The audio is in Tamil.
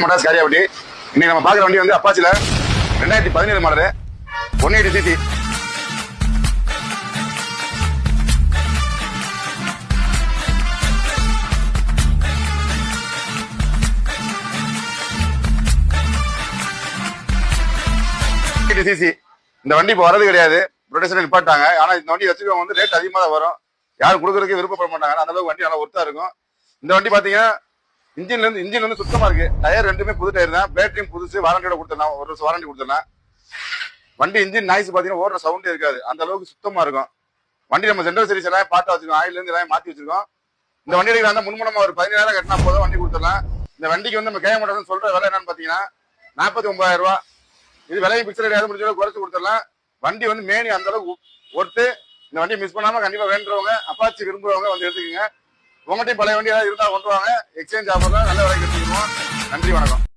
மோட்டார்ஸ் காரியாபட்டி. இன்னைக்கு நம்ம பாக்குற வண்டி வந்து அப்பாச்சில 2017 மாடல் 180 சிசி. சிசி இந்த வண்டி இப்போ வரது கிடையாது, ப்ரொடக்ஷன் நிப்பாட்டாங்க. ஆனா இந்த வண்டி வச்சுக்கவங்க வந்து ரேட் அதிகமா தான் வரும், யாரும் கொடுக்கறதுக்கு விருப்பப்பட மாட்டாங்க. அந்த அளவுக்கு வண்டி நல்லா ஒர்த்தா இருக்கும். இந்த வண்டி பாத்தீங்கன்னா இன்ஜின் வந்து சுத்தமா இருக்கு. டயர் ரெண்டுமே புது டயர் தான், பேட்டரியும் புதுசு, வாரண்டியோட கொடுத்துடலாம், ஒரு வருஷம் வாரண்டி கொடுத்துடலாம். வண்டி இன்ஜின் நாய்ஸ் பாத்தீங்கன்னா ஓடுற சவுண்டே இருக்காது, அந்த அளவுக்கு சுத்தமா இருக்கும். வண்டி நம்ம ஜென்ரல் சர்வீஸ் எல்லாம் பாட்டா வச்சிருக்கோம், ஆயில் இருந்து எல்லாம் மாத்தி வச்சிருக்கோம். இந்த வண்டி எடுக்கிறதா முன்மூலமா ஒரு 15,000 கட்டினா போதும், வண்டி கொடுத்துடலாம். இந்த வண்டிக்கு வந்து நம்ம கேட்க மாட்டோம்னு சொல்ற விலை என்னன்னு பாத்தீங்கன்னா 49,000 ரூபாய். இது விலையை பிக்சர் கிடையாது, முடிஞ்ச அளவுக்கு குறைச்சு கொடுத்துடலாம். வண்டி வந்து மேனி அந்த அளவுக்கு ஒர்த்து. இந்த வண்டியை மிஸ் பண்ணாம கண்டிப்பா வேண்டுறவங்க, அப்பாச்சி விரும்புறவங்க வந்து எடுத்துக்கோங்க. உங்கள்கிட்ட பழைய வண்டி ஏதாவது இருந்தா கொண்டு வாங்க, எக்ஸ்சேஞ்ச் ஆஃபர் தான், நல்ல விலைக்கு எடுத்துக்குவோம். நன்றி, வணக்கம்.